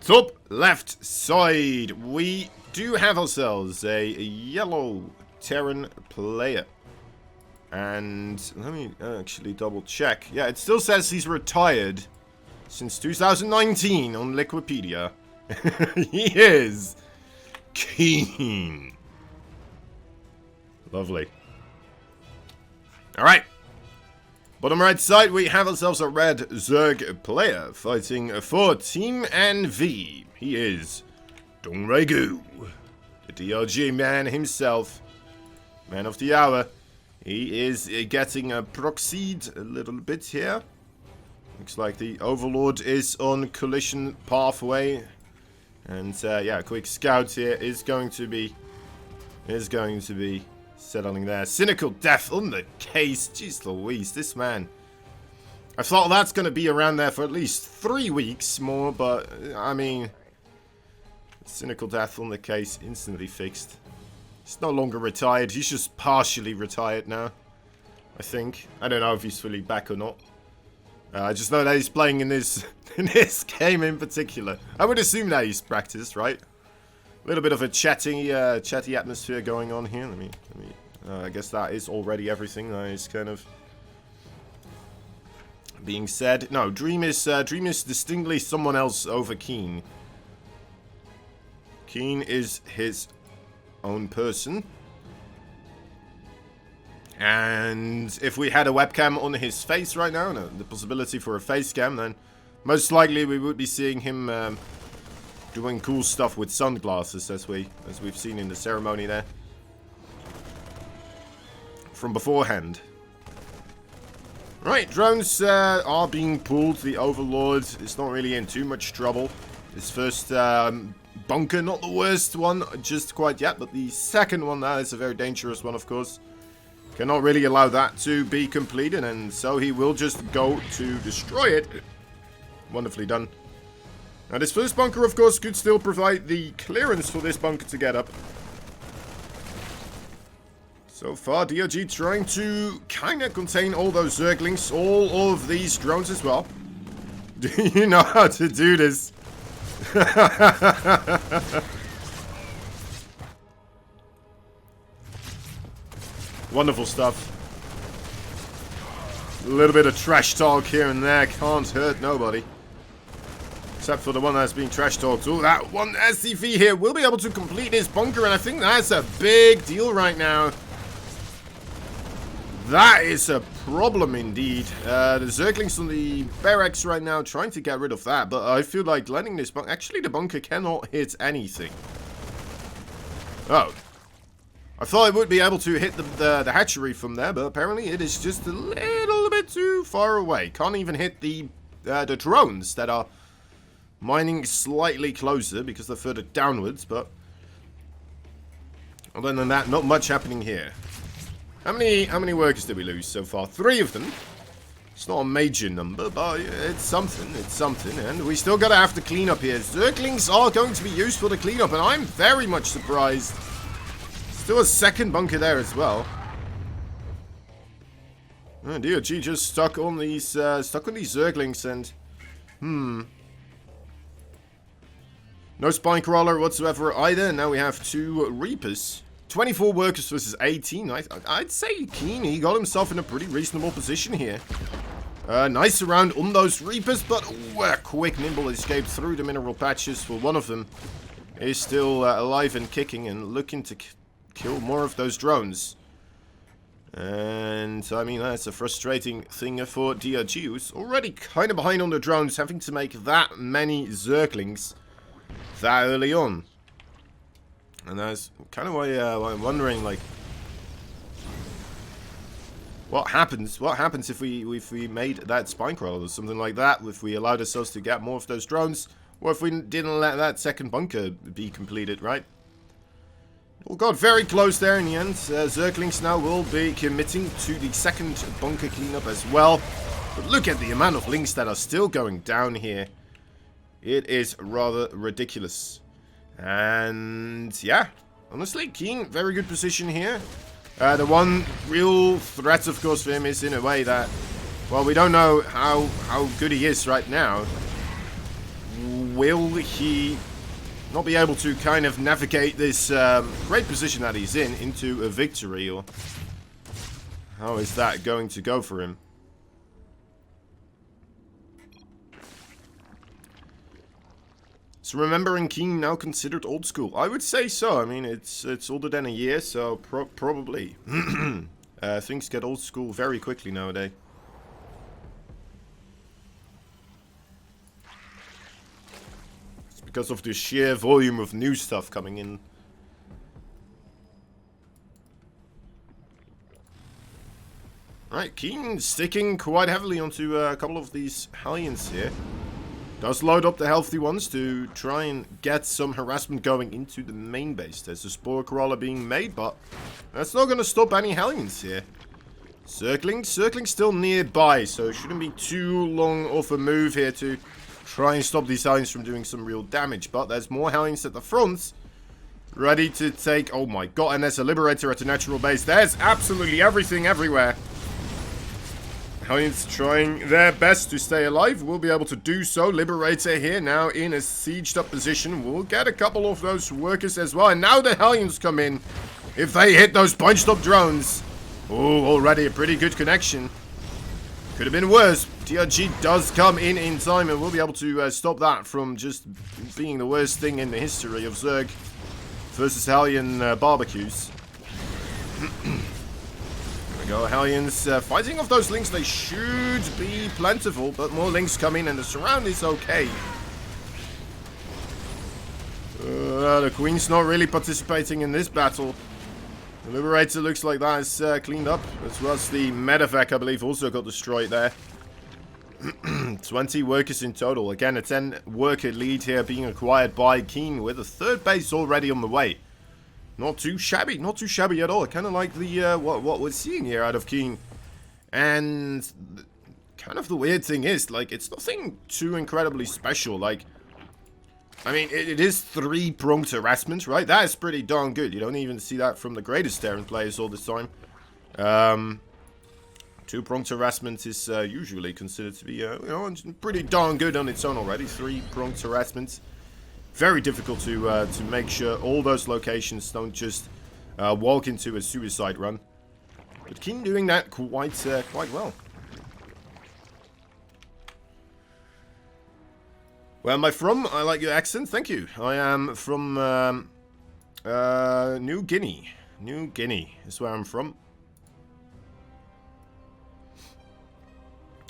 Top left side, we do have ourselves a yellow Terran player. And let me actually double check. Yeah, it still says he's retired since 2019 on Liquipedia. He is keen. Lovely. Alright. Bottom right side, we have ourselves a red Zerg player fighting for Team NV. He is Dongregu, the DRG man himself. Man of the hour. He is getting proxied a little bit here. Looks like the Overlord is on collision pathway. And yeah, quick scout here is going to be settling there. Cynical death on the case. Jeez Louise, this man. I thought that's going to be around there for at least 3 weeks more, but I mean, cynical death on the case instantly fixed. He's no longer retired. He's just partially retired now, I think. I don't know if he's fully back or not. I just know that he's playing in this game in particular. I would assume that he's practiced, right? A little bit of a chatty atmosphere going on here. I guess that is already everything that is kind of being said. No, Dream is distinctly someone else over Keen. Keen is his own person. And if we had a webcam on his face right now, the possibility for a face cam, then most likely we would be seeing him doing cool stuff with sunglasses, as we've seen in the ceremony there from beforehand. Right, drones are being pulled. The Overlord is not really in too much trouble. His first bunker, not the worst one just quite yet, but the second one, that is a very dangerous one, of course. Cannot really allow that to be completed, and so he will just go to destroy it. Wonderfully done. Now this first bunker, of course, could still provide the clearance for this bunker to get up. So far, DRG trying to kind of contain all those Zerglings, all of these drones as well. Do you know how to do this? Wonderful stuff. A little bit of trash talk here and there. Can't hurt nobody. Except for the one that's being trash talked. Oh, that one SCV here will be able to complete his bunker. And I think that's a big deal right now. That is a problem indeed. The Zerglings on the barracks right now trying to get rid of that. But I feel like landing this bunker... Actually, the bunker cannot hit anything. Oh. I thought it would be able to hit the hatchery from there, but apparently it is just a little bit too far away. Can't even hit the drones that are mining slightly closer because they're further downwards, but other than that, not much happening here. How many workers did we lose so far? 3 of them. It's not a major number, but it's something, and we still gotta have to clean up here. Zerglings are going to be used for the cleanup, and I'm very much surprised. Still a second bunker there as well. Oh dear, G just stuck on these Zerglings, and no spine crawler whatsoever either. Now we have 2 Reapers. 24 workers versus 18. I'd say Keen, he got himself in a pretty reasonable position here. Nice round on those Reapers, but a quick nimble escape through the mineral patches for one of them. Is still alive and kicking and looking to kill more of those drones. And I mean, that's a frustrating thing for DRG, who's already kind of behind on the drones, having to make that many Zerglings that early on. And that's kind of why I'm wondering, like, what happens if we made that spine crawler or something like that, if we allowed ourselves to get more of those drones, or if we didn't let that second bunker be completed, right? We got very close there in the end. Zerglings now will be committing to the second bunker cleanup as well. But look at the amount of links that are still going down here. It is rather ridiculous. And yeah, honestly, Keen, very good position here. The one real threat, of course, for him is in a way that, well, we don't know how good he is right now. will he not be able to kind of navigate this great position that he's in into a victory, or how is that going to go for him? So remembering King now considered old school? I would say so. I mean, it's older than a year, so probably. Things get old school very quickly nowadays. It's because of the sheer volume of new stuff coming in. Right, Keen sticking quite heavily onto a couple of these Hellions here. Does load up the healthy ones to try and get some harassment going into the main base. There's a Spore Crawler being made, but that's not going to stop any Hellions here. Circling still nearby, so it shouldn't be too long of a move here to try and stop these Hellions from doing some real damage. But there's more Hellions at the front, ready to take... Oh my god, and there's a Liberator at the natural base. There's absolutely everything everywhere. Hellions trying their best to stay alive. Will be able to do so. Liberator here now in a sieged up position. We'll get a couple of those workers as well. And now the Hellions come in. If they hit those bunched up drones. Oh, already a pretty good connection. Could have been worse. DRG does come in time, and we'll be able to stop that from just being the worst thing in the history of Zerg versus Hellion barbecues. Go Hellions fighting off those links. They should be plentiful, but more links come in and the surround is okay. The Queen's not really participating in this battle. The Liberator looks like that is cleaned up, as well as the Medevac, I believe, also got destroyed there. 20 workers in total. Again, a 10 worker lead here being acquired by Keen, with a third base already on the way. Not too shabby at all. Kind of like the what we're seeing here out of King. And kind of the weird thing is, like, it's nothing too incredibly special. Like, I mean, it is 3-pronged harassment, right? That is pretty darn good. You don't even see that from the greatest Terran players all the time. 2-pronged harassment is usually considered to be, you know, pretty darn good on its own already. 3-pronged harassment. Very difficult to make sure all those locations don't just walk into a suicide run. But Keen doing that quite well. Where am I from? I like your accent, thank you. I am from New Guinea. New Guinea is where I'm from.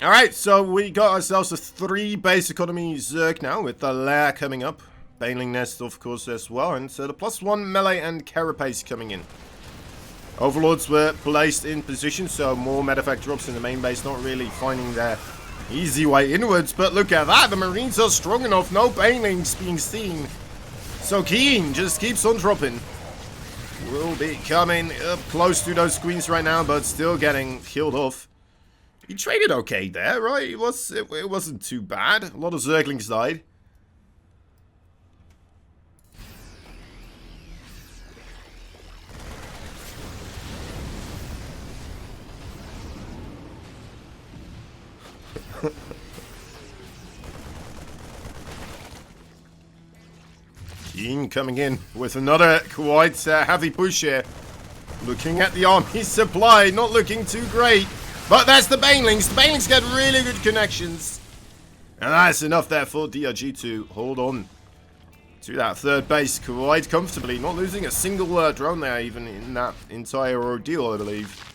Alright, so we got ourselves a 3-base economy Zerg now, with the lair coming up. Baneling Nest, of course, as well. And so the +1 melee and carapace coming in. Overlords were placed in position, so more medevac drops in the main base, not really finding their easy way inwards. But look at that, the Marines are strong enough, no banelings being seen. So Keen just keeps on dropping. Will be coming up close to those queens right now, but still getting killed off. He traded okay there, right? It wasn't too bad. A lot of Zerglings died. Keen coming in with another quite heavy push here. Looking at the army supply, not looking too great. But that's the Banelings. The Banelings get really good connections. And that's enough there for DRG to hold on to that third base quite comfortably. Not losing a single drone there even in that entire ordeal, I believe.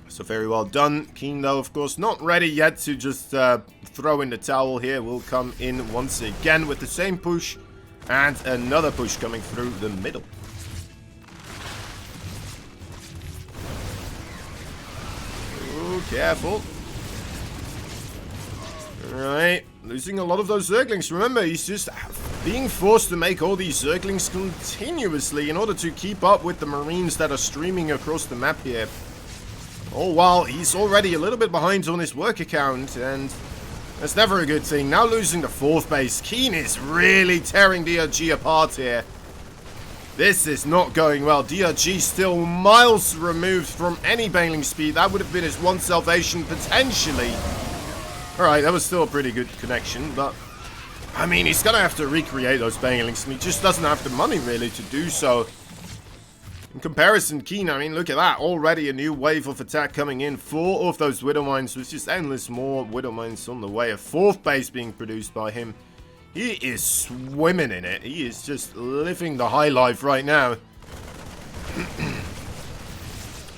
So very well done. Keen, though, of course, not ready yet to just throw in the towel here. Will come in once again with the same push. And another push coming through the middle. Ooh, careful. Alright. Losing a lot of those Zerglings. Remember, he's just being forced to make all these Zerglings continuously in order to keep up with the Marines that are streaming across the map here. Oh, while he's already a little bit behind on his work account, and that's never a good thing. Now losing the fourth base. Keen is really tearing DRG apart here. This is not going well. DRG still miles removed from any baneling speed. That would have been his one salvation, potentially. Alright, that was still a pretty good connection, but I mean, he's gonna have to recreate those banelings, and he just doesn't have the money, really, to do so. In comparison, Keen, I mean, look at that. Already a new wave of attack coming in. 4 of those Widow Mines with just endless more Widow Mines on the way. A 4th base being produced by him. He is swimming in it. He is just living the high life right now.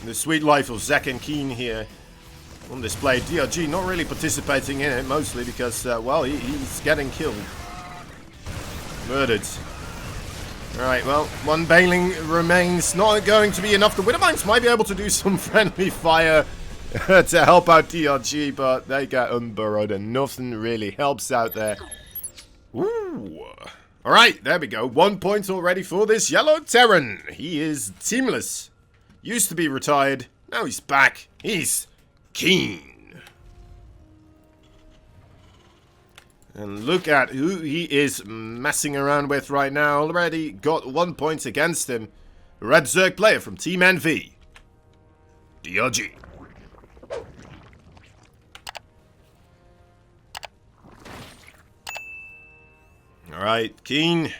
The sweet life of Zack and Keen here on display. DRG not really participating in it, mostly because, well, he's getting killed. Murdered. Alright, well, 1 Baneling remains. Not going to be enough. The Widow Mines might be able to do some friendly fire to help out DRG, but they get unburrowed and nothing really helps out there. Ooh. Alright, there we go. 1 point already for this Yellow Terran. He is teamless. Used to be retired. Now he's back. He's Keen. And look at who he is messing around with right now. Already got 1 point against him. Red Zerg player from Team NV. DRG. Alright, Keen.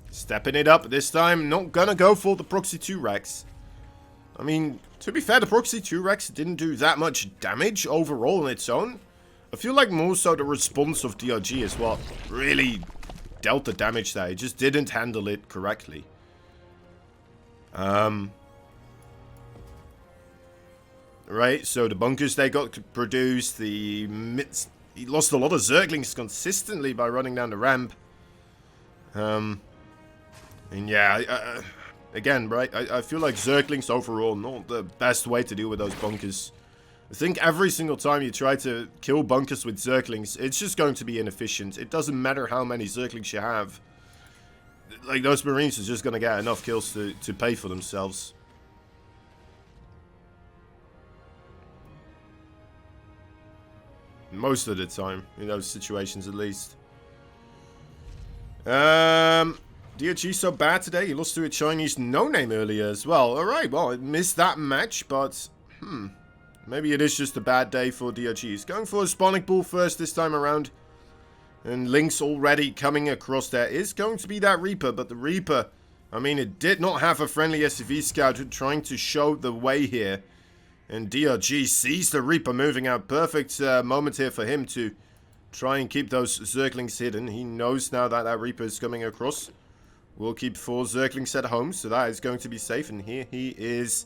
Stepping it up this time. Not gonna go for the Proxy 2 Rex. I mean, to be fair, the Proxy 2 Rex didn't do that much damage overall on its own. I feel like more so the response of DRG is what really dealt the damage there. He just didn't handle it correctly. Right, so the bunkers they got produced, he lost a lot of Zerglings consistently by running down the ramp. And yeah, again, right, I feel like Zerglings overall not the best way to deal with those bunkers. I think every single time you try to kill bunkers with Zerglings, it's just going to be inefficient. It doesn't matter how many Zerglings you have. Like, those Marines are just going to get enough kills to pay for themselves. Most of the time, in those situations at least. DRG so bad today, he lost to a Chinese no-name earlier as well. Alright, well, I missed that match, but, maybe it is just a bad day for DRG. He's going for a spawning pool first this time around. And Link's already coming across there. Is going to be that Reaper, but the Reaper, I mean, it did not have a friendly SCV scout trying to show the way here. And DRG sees the Reaper moving out. Perfect moment here for him to try and keep those Zerglings hidden. He knows now that that Reaper is coming across. We'll keep 4 Zerglings at home, so that is going to be safe. And here he is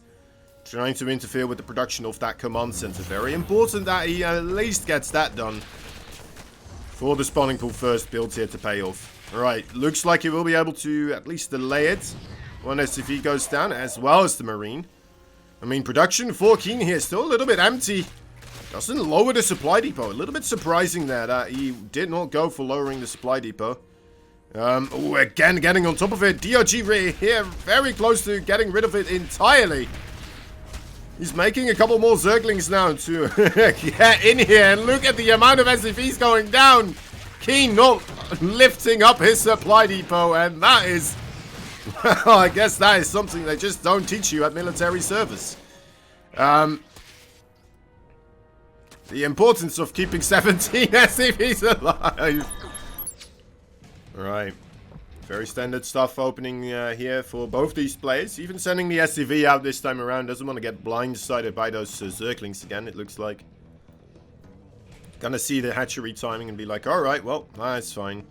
trying to interfere with the production of that command center. Very important that he at least gets that done for the spawning pool first build here to pay off. Alright, looks like he will be able to at least delay it when SCV goes down, as well as the Marine. I mean, production for Keen here still a little bit empty. Doesn't lower the supply depot. A little bit surprising there that he did not go for lowering the supply depot. Oh, again getting on top of it. DRG here very close to getting rid of it entirely. He's making a couple more Zerglings now to get in here. And look at the amount of SCVs going down. Keen not lifting up his supply depot. And that is... well, I guess that is something they just don't teach you at military service. The importance of keeping 17 SCVs alive. Alright. Very standard stuff opening here for both these players. Even sending the SCV out this time around. Doesn't want to get blindsided by those Zerglings again, it looks like. Gonna see the hatchery timing and be like, alright, well, that's fine.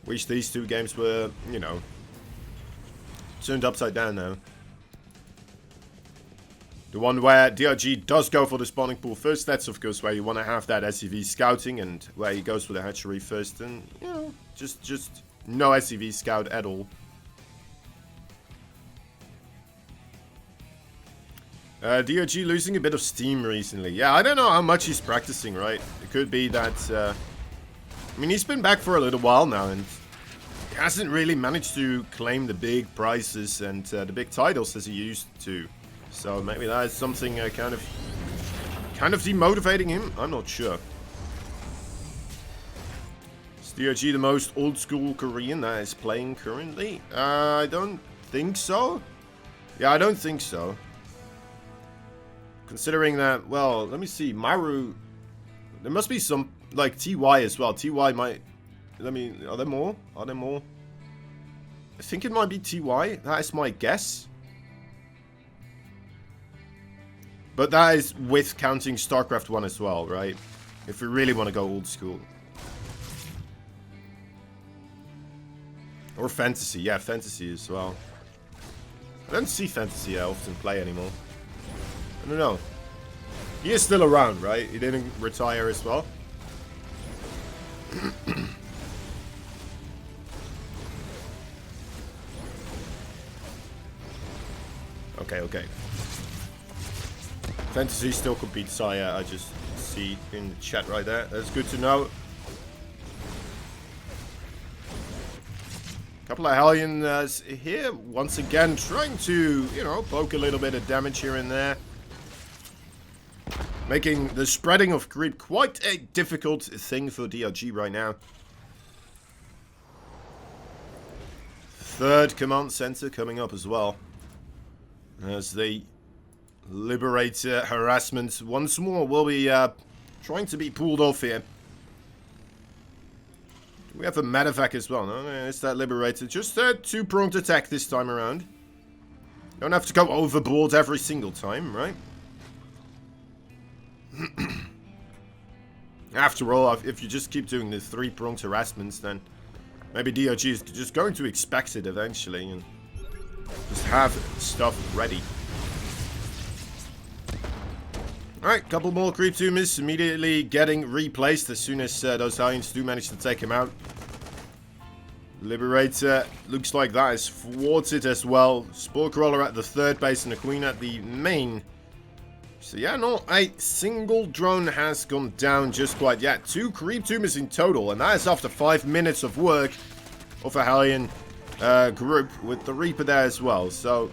Wish these 2 games were, you know, turned upside down now. The one where DRG does go for the spawning pool first, that's of course where you want to have that SCV scouting, and where he goes for the hatchery first, and, you know, just no SCV scout at all. DRG losing a bit of steam recently. Yeah, I don't know how much he's practicing, right? It could be that, I mean, he's been back for a little while now, and he hasn't really managed to claim the big prizes and the big titles as he used to. So maybe that is something kind of demotivating him. I'm not sure. Is DRG the most old school Korean that is playing currently? I don't think so. Yeah, I don't think so. Considering that, well, let me see. Maru, there must be some, like, TY as well. TY might Are there more? Are there more? I think it might be TY. That is my guess. But that is with counting StarCraft 1 as well, right? If we really want to go old school. Or fantasy. Yeah, fantasy as well. I don't see fantasy often play anymore. I don't know. He is still around, right? He didn't retire as well. Okay. Fantasy still could beat Saya, I just see in the chat right there. That's good to know. Couple of Hellions here, once again, trying to, you know, poke a little bit of damage here and there. Making the spreading of creep quite a difficult thing for DRG right now. Third command center coming up as well. As they liberate harassment once more. Will be trying to be pulled off here. Do we have a medevac as well? No, it's that liberated. Just a two-pronged attack this time around. Don't have to go overboard every single time, right? After all, if you just keep doing the three-pronged harassments, then maybe DRG is just going to expect it eventually and just have stuff ready. Alright, couple more creep tumors immediately getting replaced as soon as those Hellions do manage to take him out. Liberator looks like that is thwarted as well. Spore Crawler at the third base and the Queen at the main. So yeah, not a single drone has gone down just quite yet. 2 creep tumors in total, and that is after 5 minutes of work of a Hellion group with the Reaper there as well. So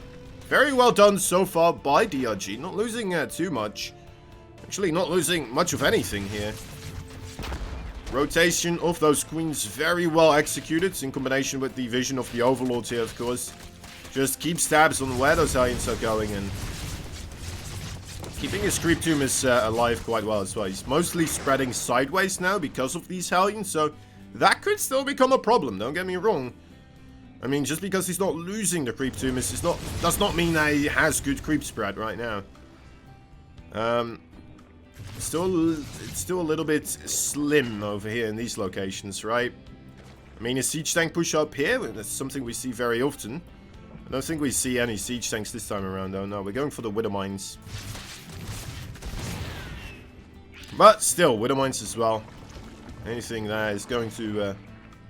very well done so far by DRG, not losing too much. Actually not losing much of anything here. Rotation of those Queens very well executed in combination with the vision of the Overlord here, of course. Just keeps tabs on where those Hellions are going and keeping his creep tumors alive quite well as well. He's mostly spreading sideways now because of these Hellions, so that could still become a problem, don't get me wrong. I mean, just because he's not losing the creep tumors does not mean that he has good creep spread right now. It's still a little bit slim over here in these locations, right? I mean, a siege tank push up here, that's something we see very often. I don't think we see any siege tanks this time around, though. No, we're going for the Widow Mines. But still, Widow Mines as well. Anything that is going to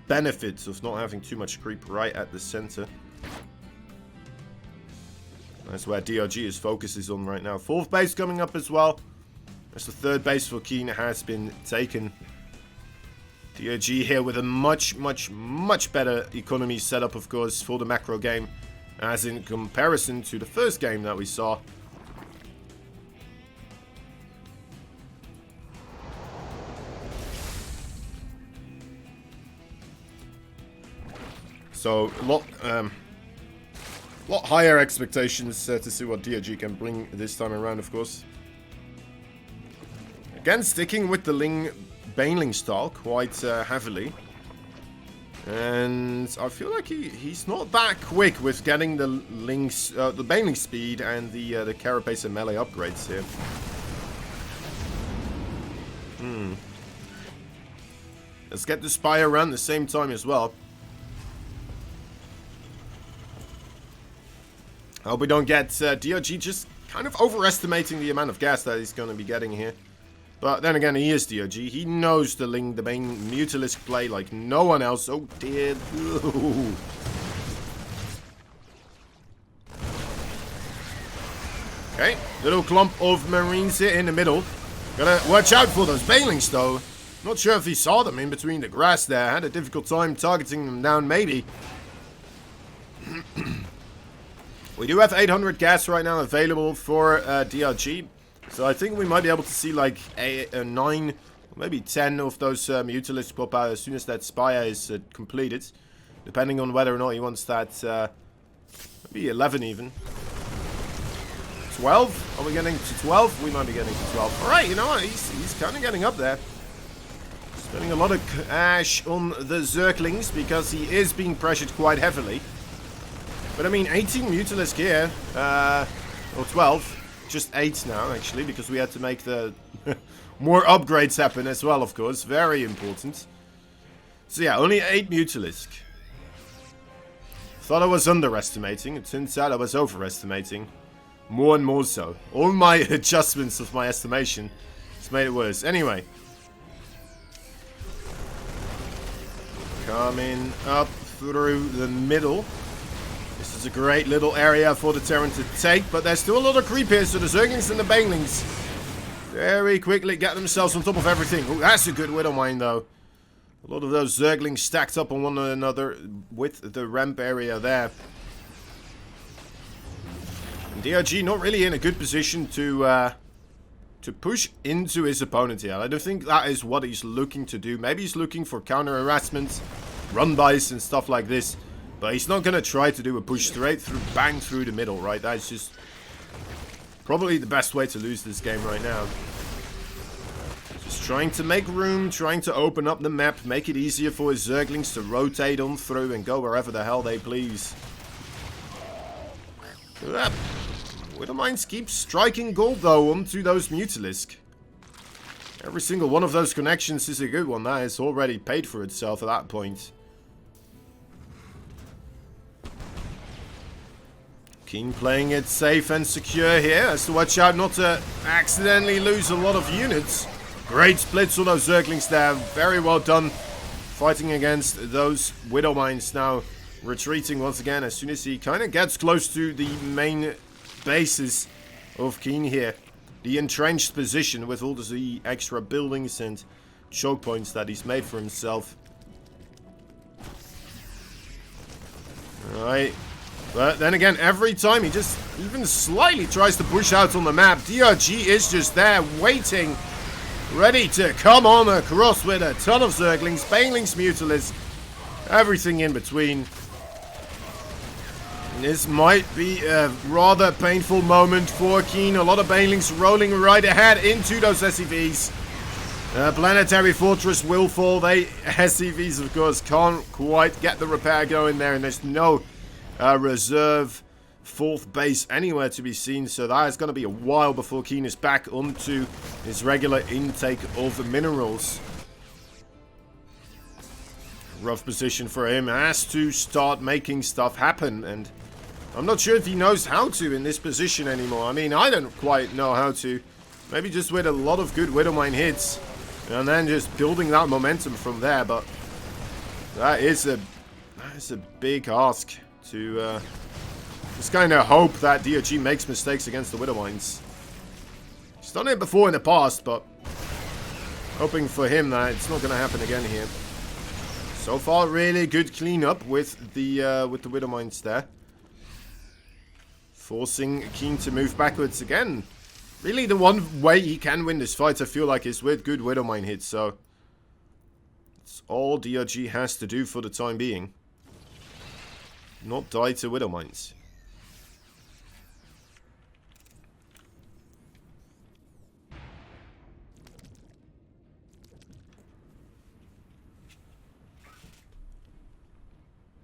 benefit of not having too much creep right at the center. That's where DRG's focus is on right now. 4th base coming up as well. As the 3rd base for Keen has been taken. DRG here with a much better economy setup, of course, for the macro game. As in comparison to the first game that we saw. So, a lot higher expectations to see what DRG can bring this time around, of course. Again, sticking with the Baneling style quite heavily. And I feel like he's not that quick with getting the Baneling speed and the Carapace and melee upgrades here. Let's get the Spire around the same time as well. I hope we don't get DRG just kind of overestimating the amount of gas that he's going to be getting here. But then again, he is DRG. He knows the main Mutalisk play like no one else. Oh dear. Ooh. Okay, little clump of Marines here in the middle. Gotta watch out for those Banelings though. Not sure if he saw them in between the grass there. Had a difficult time targeting them down maybe. We do have 800 gas right now available for DRG. So I think we might be able to see like 9, maybe 10 of those Mutalisks pop out as soon as that Spire is completed. Depending on whether or not he wants that, maybe 11 even. 12? Are we getting to 12? We might be getting to 12. Alright, you know what? He's kind of getting up there. Spending a lot of cash on the Zerglings because he is being pressured quite heavily. But I mean, 18 Mutalisk here, or 12, just 8 now actually, because we had to make the more upgrades happen as well, of course, very important. So yeah, only 8 Mutalisk. Thought I was underestimating, it turns out I was overestimating. More and more so. All my adjustments of my estimation has made it worse. Anyway. Coming up through the middle. This is a great little area for the Terran to take, but there's still a lot of creep here, so the Zerglings and the Banelings very quickly get themselves on top of everything. Oh, that's a good Widow Mine, though. A lot of those Zerglings stacked up on one another with the ramp area there. And DRG not really in a good position to push into his opponent here. I don't think that is what he's looking to do. Maybe he's looking for counter-harassment, run-bys and stuff like this. But he's not going to try to do a push straight through, bang through the middle, right? That's just probably the best way to lose this game right now. Just trying to make room, trying to open up the map, make it easier for his Zerglings to rotate on through and go wherever the hell they please. Widow Mines keeps striking gold though onto those Mutalisk. Every single one of those connections is a good one. That is already paid for itself at that point. Keen playing it safe and secure here. Has to watch out not to accidentally lose a lot of units. Great splits on those Zerglings there. Very well done. Fighting against those Widow Mines now. Retreating once again as soon as he kind of gets close to the main bases of Keen here. The entrenched position with all the extra buildings and choke points that he's made for himself. Alright. But then again, every time he just even slightly tries to push out on the map, DRG is just there waiting, ready to come on across with a ton of Zerglings, Banelings, Mutalisks, everything in between. This might be a rather painful moment for Keen. A lot of Banelings rolling right ahead into those SCVs. Planetary Fortress will fall. They, SCVs of course, can't quite get the repair going there, and there's no reserve fourth base anywhere to be seen, so that is going to be a while before Keen is back onto his regular intake of minerals. Rough position for him. Has to start making stuff happen, and I'm not sure if he knows how to in this position anymore. I mean, I don't quite know how to. Maybe just with a lot of good Widow Mine hits, and then just building that momentum from there, but that is a big ask to just kind of hope that DRG makes mistakes against the Widow Mines. He's done it before in the past, but hoping for him that it's not going to happen again here. So far, really good cleanup with the Widow Mines there, forcing Keen to move backwards again. Really, the one way he can win this fight, I feel like, is with good Widow Mine hits. So it's all DRG has to do for the time being. Not die to Widow Mines.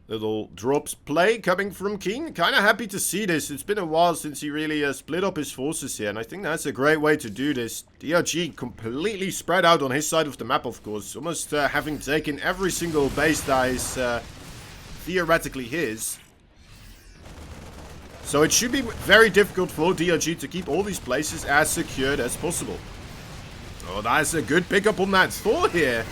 Little drops play coming from Keen. Kind of happy to see this. It's been a while since he really split up his forces here, and I think that's a great way to do this. DRG completely spread out on his side of the map, of course. Almost having taken every single base that is theoretically his. So it should be very difficult for DRG to keep all these places as secured as possible. Oh, that's a good pickup on that Thor here.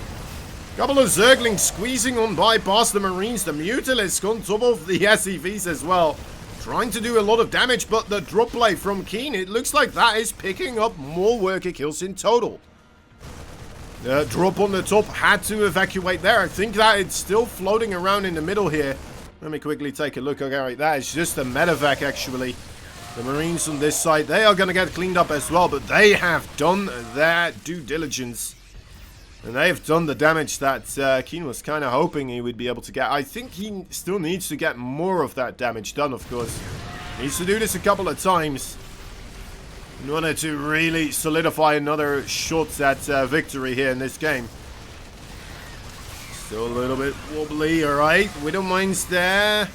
Couple of Zerglings squeezing on by past the Marines. The Mutalisk on top of the SCVs as well. Trying to do a lot of damage, but the drop play from Keen, it looks like that is picking up more worker kills in total. The drop on the top had to evacuate there. I think that it's still floating around in the middle here. Let me quickly take a look. Okay, right, that is just a medevac actually. The Marines on this side, they are going to get cleaned up as well, but they have done their due diligence. And they have done the damage that Keen was kind of hoping he would be able to get. I think he still needs to get more of that damage done, of course. Needs to do this a couple of times in order to really solidify another shot at victory here in this game. Still a little bit wobbly, alright. Widowmines there.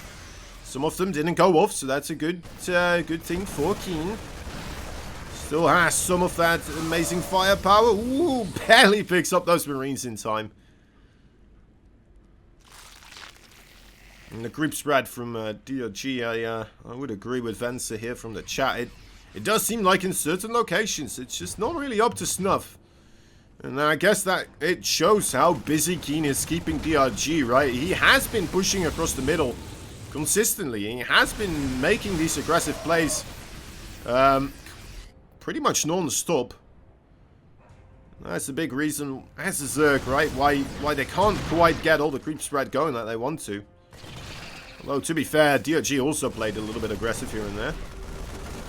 Some of them didn't go off, so that's a good thing for Keen. Still has some of that amazing firepower. Ooh, barely picks up those Marines in time. And the group spread from DRG, I would agree with Venser here from the chat. It does seem like in certain locations, it's just not really up to snuff. And I guess that it shows how busy Keen is keeping DRG, right? He has been pushing across the middle consistently. He has been making these aggressive plays pretty much non-stop. That's a big reason, as a Zerg, right? Why they can't quite get all the creep spread going that they want to. Although, to be fair, DRG also played a little bit aggressive here and there.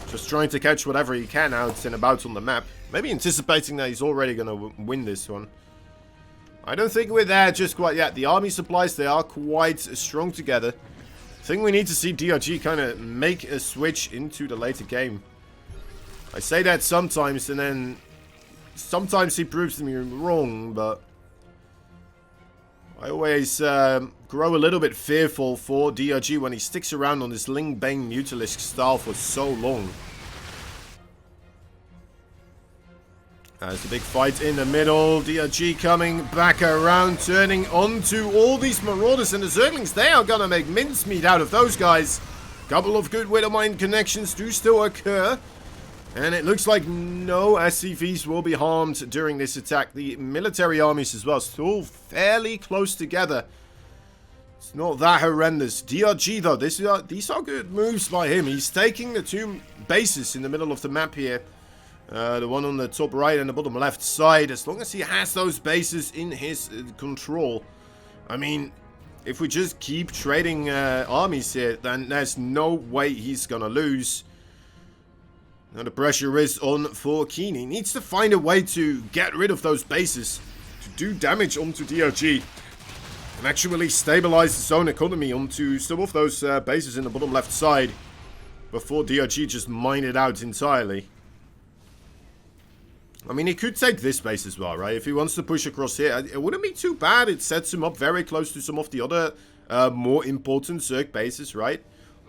Just trying to catch whatever he can out and about on the map. Maybe anticipating that he's already going to win this one. I don't think we're there just quite yet. The army supplies, they are quite strong together. I think we need to see DRG kind of make a switch into the later game. I say that sometimes, and then sometimes he proves me wrong, but I always grow a little bit fearful for DRG when he sticks around on this Ling Bang Mutalisk style for so long. There's a big fight in the middle. DRG coming back around, turning onto all these Marauders and the Zerglings. They are gonna make mincemeat out of those guys. Couple of good Widowmine connections do still occur. And it looks like no SCVs will be harmed during this attack. The military armies as well, still fairly close together. It's not that horrendous. DRG though, these are good moves by him. He's taking the two bases in the middle of the map here. The one on the top right and the bottom left side. As long as he has those bases in his control. I mean, if we just keep trading armies here, then there's no way he's gonna lose. Now the pressure is on for Keen. He needs to find a way to get rid of those bases, to do damage onto DRG, and actually stabilize his own economy onto some of those bases in the bottom left side, before DRG just mine it out entirely. I mean, he could take this base as well, right? If he wants to push across here, it wouldn't be too bad. It sets him up very close to some of the other more important Zerg bases, right?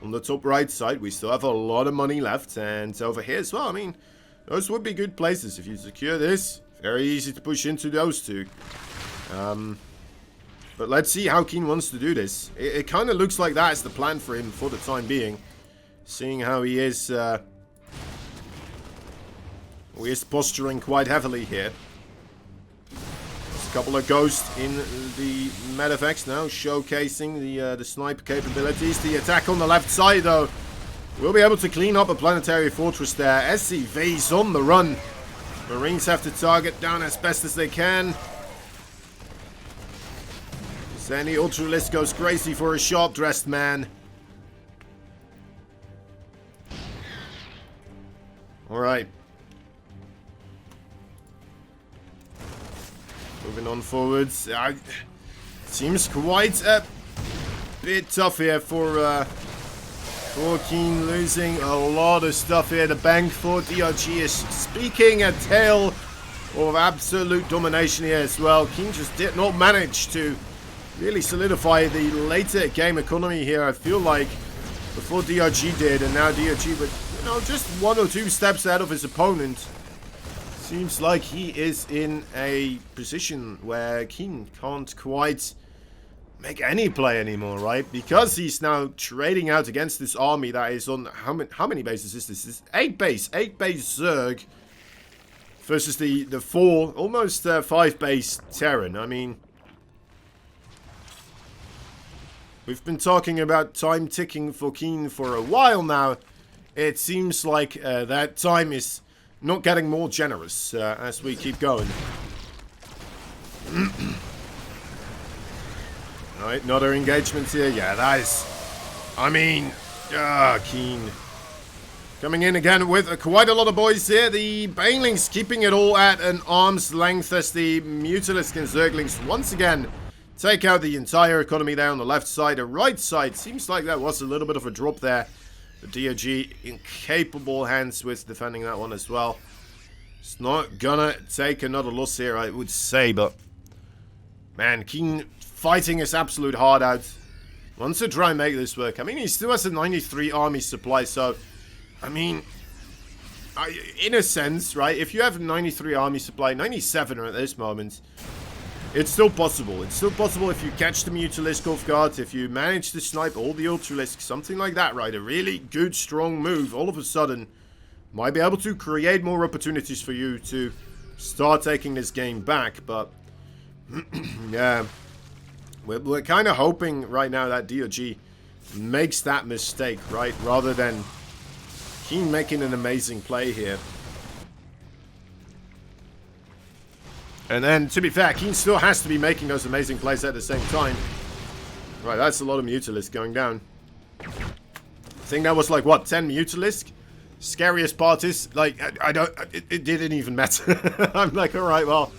On the top right side, we still have a lot of money left. And over here as well, I mean, those would be good places. If you secure this, very easy to push into those two. But let's see how Keen wants to do this. It kind of looks like that is the plan for him for the time being. Seeing how he is posturing quite heavily here. There's a couple of ghosts in the Medivacs now, showcasing the sniper capabilities. The attack on the left side, though, will be able to clean up a planetary fortress there. SCVs on the run. Marines have to target down as best as they can. Sandy Ultralist goes crazy for a sharp-dressed man. Alright. Moving on forwards. Seems quite a bit tough here for Keen, losing a lot of stuff here. The bank for DRG is speaking a tale of absolute domination here as well. Keen just did not manage to really solidify the later game economy here. I feel like before DRG did, and now DRG, but you know, just one or two steps ahead of his opponent. Seems like he is in a position where Keen can't quite make any play anymore, right? Because he's now trading out against this army that is on... How many bases is this? It's 8 base. 8 base Zerg versus the 4, almost 5 base Terran. I mean, we've been talking about time ticking for Keen for a while now. It seems like that time is not getting more generous as we keep going. Alright, another engagement here. Yeah, that is... I mean... Keen. Coming in again with quite a lot of boys here. The Banelings keeping it all at an arm's length as the Mutalisk and Zerglings once again take out the entire economy there on the left side. The right side seems like that was a little bit of a drop there. The DRG in capable hands with defending that one as well. It's not gonna take another loss here, I would say, but man, Keen fighting his absolute heart out. Wants to try and make this work. I mean, he still has a 93 army supply, so... I mean... in a sense, right? If you have a 93 army supply, 97 at this moment... It's still possible. It's still possible if you catch the Mutalisk off guard, if you manage to snipe all the Ultralisks, something like that, right? A really good, strong move, all of a sudden, might be able to create more opportunities for you to start taking this game back, but... yeah. We're kind of hoping right now that DRG makes that mistake, right? Rather than Keen making an amazing play here. And then, to be fair, Keen still has to be making those amazing plays at the same time. Right, that's a lot of Mutalisk going down. I think that was like, what, 10 Mutalisk? Scariest part is, like, it didn't even matter. I'm like, alright, well,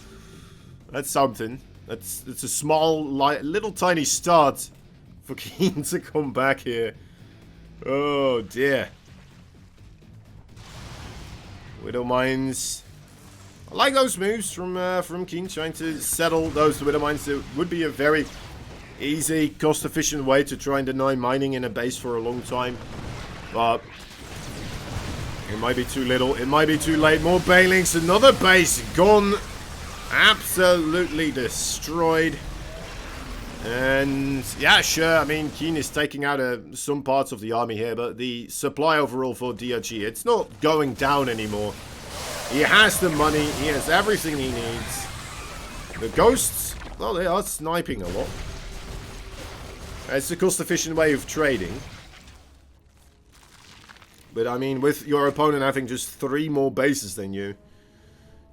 that's something. It's a small, little tiny start for Keen to come back here. Oh, dear. Widow Mines... I like those moves from Keen, trying to settle those Widow Mines. It would be a very easy, cost-efficient way to try and deny mining in a base for a long time. But it might be too little. It might be too late. More Banelings. Another base gone. Absolutely destroyed. And yeah, sure. I mean, Keen is taking out some parts of the army here, but the supply overall for DRG, it's not going down anymore. He has the money. He has everything he needs. The ghosts, well, they are sniping a lot. It's a cost-efficient way of trading. But, I mean, with your opponent having just 3 more bases than you,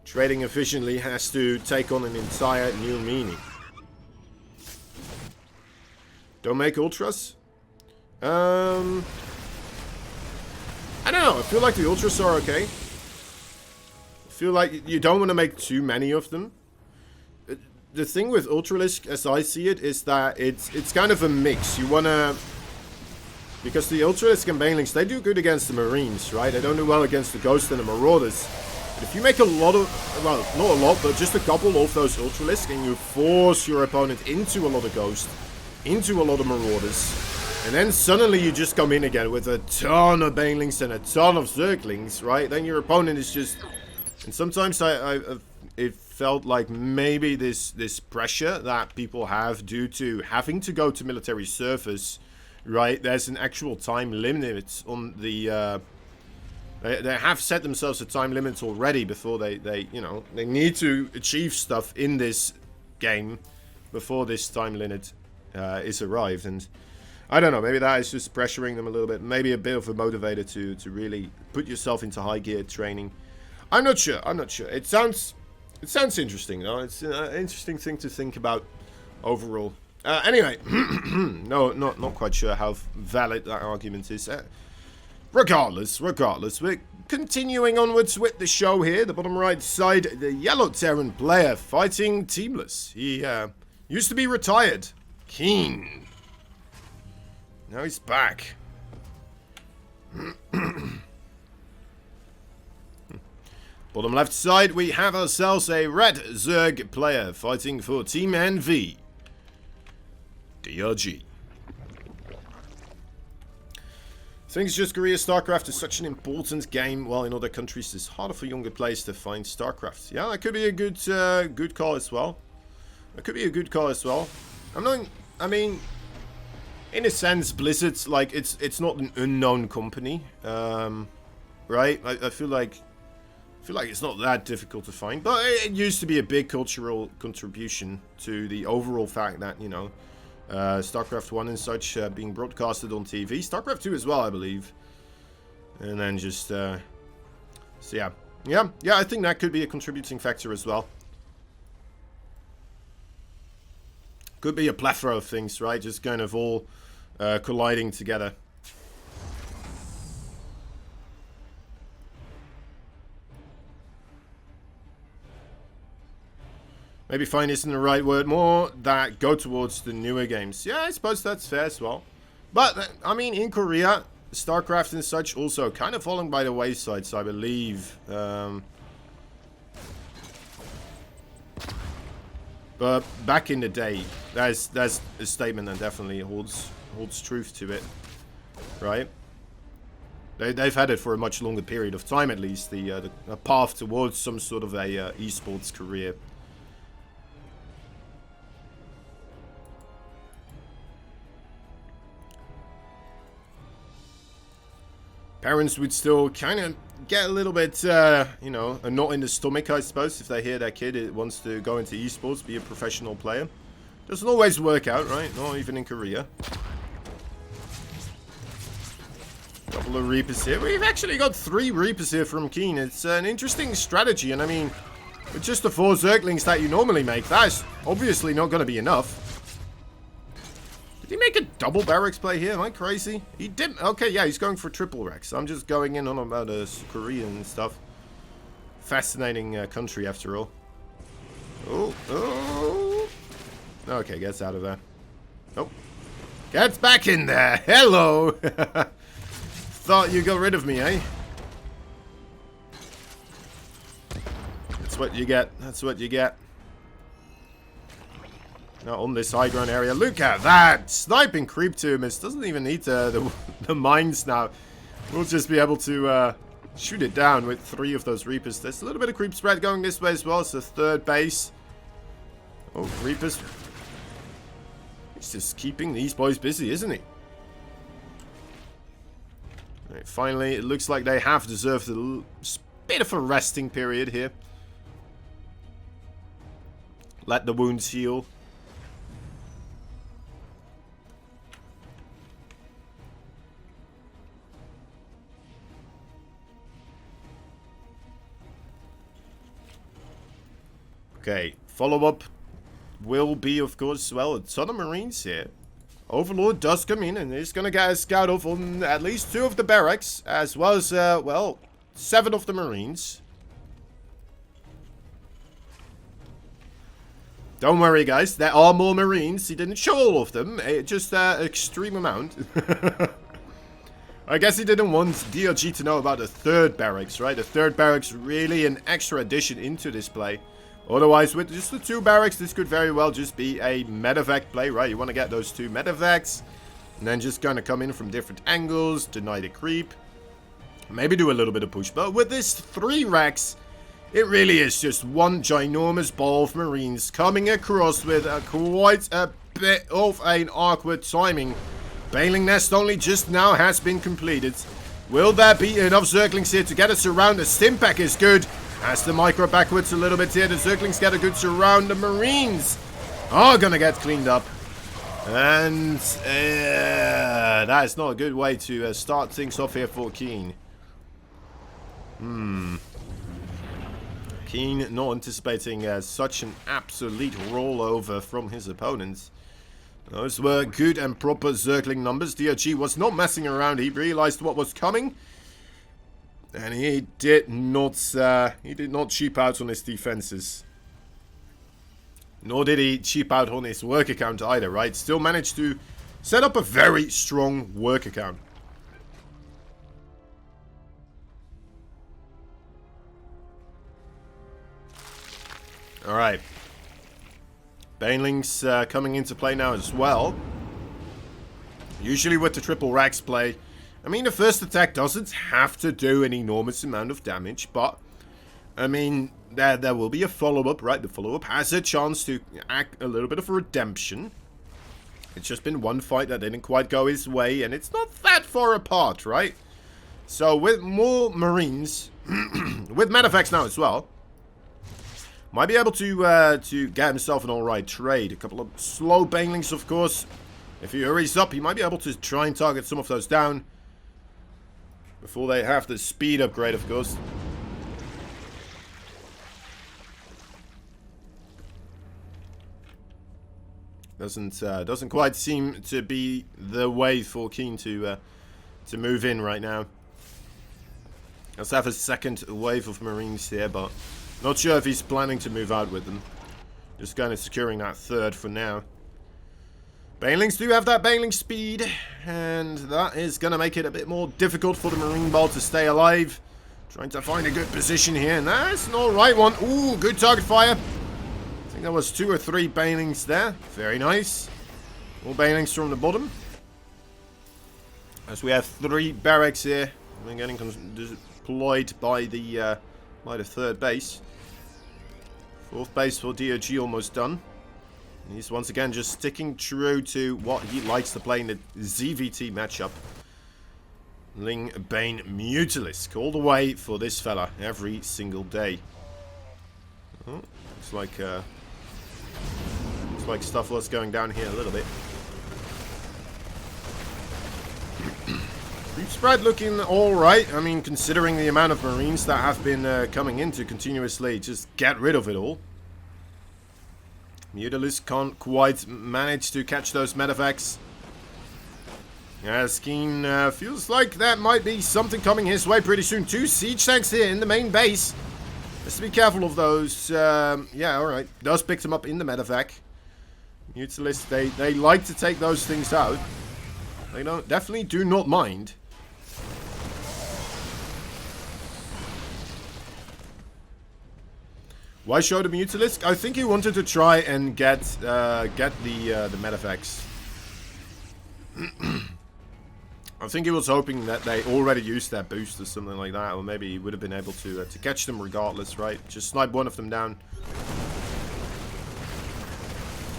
trading efficiently has to take on an entire new meaning. Don't make ultras? I don't know. I feel like the ultras are okay. I feel like you don't want to make too many of them. The thing with Ultralisk, as I see it, is that it's kind of a mix. You want to... Because the Ultralisk and Banelings, they do good against the Marines, right? They don't do well against the Ghosts and the Marauders. But if you make a lot of... Well, not a lot, but just a couple of those Ultralisk, and you force your opponent into a lot of Ghosts, into a lot of Marauders, and then suddenly you just come in again with a ton of Banelings and a ton of Zerglings, right? Then your opponent is just... And sometimes it felt like maybe this pressure that people have due to having to go to military service, right? There's an actual time limit on the... They have set themselves a time limit already before they need to achieve stuff in this game before this time limit is arrived. And I don't know, maybe that is just pressuring them a little bit. Maybe a bit of a motivator to really put yourself into high gear training. I'm not sure. It sounds interesting, though. It's an interesting thing to think about overall. Anyway, no, not quite sure how valid that argument is. Regardless, we're continuing onwards with the show here. The bottom right side, the Yellow Terran player fighting Teamless. He used to be retired. Keen. Now he's back. Bottom left side, we have ourselves a red Zerg player fighting for Team NV. DRG. I think it's just Korea. StarCraft is such an important game, while in other countries it's harder for younger players to find StarCraft. Yeah, that could be a good call as well. I mean, in a sense, Blizzard's like it's not an unknown company, right? I feel like it's not that difficult to find, but it used to be a big cultural contribution to the overall fact that, you know, StarCraft 1 and such being broadcasted on TV. StarCraft 2 as well, I believe. And then just, so yeah. Yeah, I think that could be a contributing factor as well. Could be a plethora of things, right? Just kind of all colliding together. Maybe fine isn't the right word. More that go towards the newer games. Yeah, I suppose that's fair as well. But, I mean, in Korea, StarCraft and such also kind of falling by the wayside, so I believe. But back in the day, that's a statement that definitely holds truth to it, right? They've had it for a much longer period of time, at least, the path towards some sort of a esports career. Parents would still kind of get a little bit, you know, a knot in the stomach, I suppose, if they hear their kid wants to go into esports, be a professional player. Doesn't always work out, right? Not even in Korea. Couple of Reapers here. We've actually got 3 Reapers here from Keen. It's an interesting strategy, and I mean, with just the 4 Zerglings that you normally make, that's obviously not going to be enough. Did he make a double barracks play here? Am I crazy? He didn't. Okay, yeah, he's going for triple racks. I'm just going in on about Korean stuff. Fascinating country, after all. Oh. Okay, gets out of there. Oh. Gets back in there. Hello. Thought you got rid of me, eh? That's what you get. That's what you get. Now on this high ground area, look at that! Sniping creep tombers. Doesn't even need the mines now. We'll just be able to shoot it down with 3 of those Reapers. There's a little bit of creep spread going this way as well. It's the 3rd base. Oh, Reapers. He's just keeping these boys busy, isn't he? Right, finally, it looks like they have deserved a bit of a resting period here. Let the wounds heal. Okay, follow-up will be, of course, well, a ton of Marines here. Overlord does come in and is going to get a scout off on at least 2 of the barracks, as well as, well, 7 of the Marines. Don't worry, guys, there are more Marines. He didn't show all of them, just an extreme amount. I guess he didn't want DRG to know about the 3rd barracks, right? The 3rd barracks really an extra addition into this play. Otherwise, with just the 2 barracks, this could very well just be a medevac play, right? You want to get those 2 medevacs, and then just kind of come in from different angles, deny the creep. Maybe do a little bit of push. But with this 3 racks, it really is just one ginormous ball of Marines coming across with quite a bit of an awkward timing. Bailing Nest only just now has been completed. Will there be enough Zerglings here to get a surround? The Stimpack is good. As the micro backwards a little bit here, the Zerglings get a good surround. The Marines are going to get cleaned up. And that is not a good way to start things off here for Keen. Keen not anticipating such an absolute rollover from his opponents. Those were good and proper Zergling numbers. DRG was not messing around. He realized what was coming. And he did not cheap out on his defenses. Nor did he cheap out on his work account either, right? Still managed to set up a very strong work account. Alright. Banelings coming into play now as well. Usually with the triple racks play, I mean, the first attack doesn't have to do an enormous amount of damage, but, I mean, there will be a follow-up, right? The follow-up has a chance to act a little bit of a redemption. It's just been one fight that didn't quite go his way, and it's not that far apart, right? So, with more Marines, with medevacs now as well, might be able to get himself an alright trade. A couple of slow banelings, of course. If he hurries up, he might be able to try and target some of those down before they have the speed upgrade, of course. Doesn't quite seem to be the way for Keen to move in right now. Let's have a second wave of Marines here, but not sure if he's planning to move out with them. Just kind of securing that 3rd for now. Banelings do have that baneling speed, and that is going to make it a bit more difficult for the Marine Ball to stay alive. Trying to find a good position here, and that's an alright one. Ooh, good target fire. think there was 2 or 3 banelings there. Very nice. All banelings from the bottom. As we have 3 barracks here. We're getting deployed by the 3rd base. 4th base for DRG almost done. And he's once again just sticking true to what he likes to play in the ZVT matchup. Ling Bane Mutalisk all the way for this fella every single day. Oh, looks like stuff was going down here a little bit. Creep spread looking alright. I mean, considering the amount of Marines that have been coming in to continuously just get rid of it all. Mutalisk can't quite manage to catch those medevacs. As Keen feels like that might be something coming his way pretty soon. 2 siege tanks here in the main base. Has to be careful of those. Yeah, alright. Does pick them up in the medevac. Mutalisk, they like to take those things out. They definitely do not mind. Why show the Mutalisk? I think he wanted to try and get the medevacs. I think he was hoping that they already used that boost or something like that, or maybe he would have been able to catch them regardless, right? Just snipe one of them down.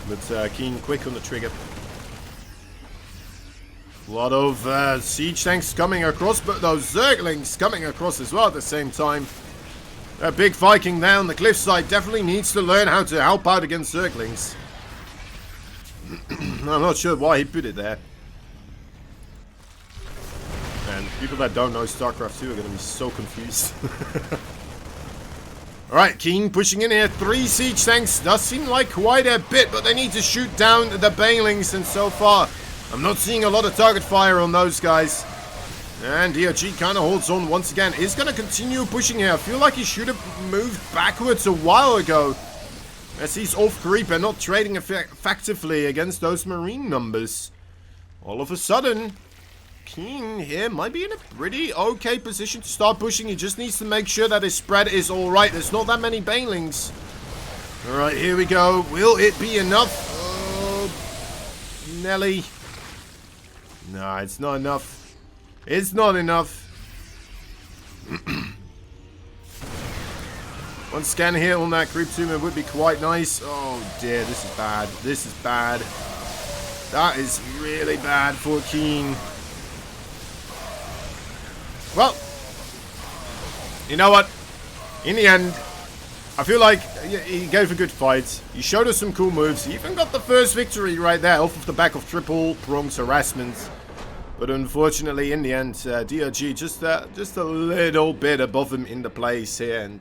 But Keen quick on the trigger. A lot of siege tanks coming across, but those Zerglings coming across as well at the same time. That big Viking there on the cliffside definitely needs to learn how to help out against Zerglings. I'm not sure why he put it there. And people that don't know StarCraft 2 are going to be so confused. Alright, Keen pushing in here. 3 siege tanks. Does seem like quite a bit, but they need to shoot down the banelings, and so far I'm not seeing a lot of target fire on those guys. And DRG kind of holds on once again. Is going to continue pushing here. I feel like he should have moved backwards a while ago. As he's off creep and not trading effectively against those Marine numbers. All of a sudden, Keen here might be in a pretty okay position to start pushing. He just needs to make sure that his spread is alright. There's not that many banelings. Alright, here we go. Will it be enough? Oh, Nelly. Nah, it's not enough. It's not enough. One scan here on that creep tumor would be quite nice. Oh dear, this is bad. This is bad. That is really bad for Keen. Well, you know what? In the end, I feel like he gave a good fight. He showed us some cool moves. He even got the first victory right there off of the back of triple pronged harassment. But unfortunately, in the end, DRG just a little bit above him in the place here, and